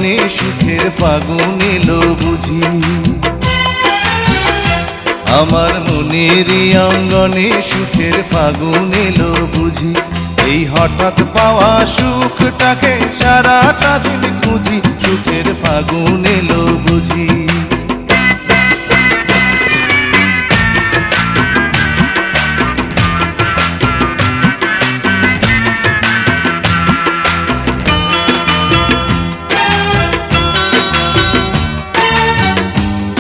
অঙ্গনে সুখের ফাগুন এলো বুঝি, আমার মনেরই অঙ্গনে সুখের ফাগুন এলো বুঝি। এই হঠাৎ পাওয়া সুখটাকে সারাটা দিন খুঁজি, সুখের ফাগুন এলো বুঝি।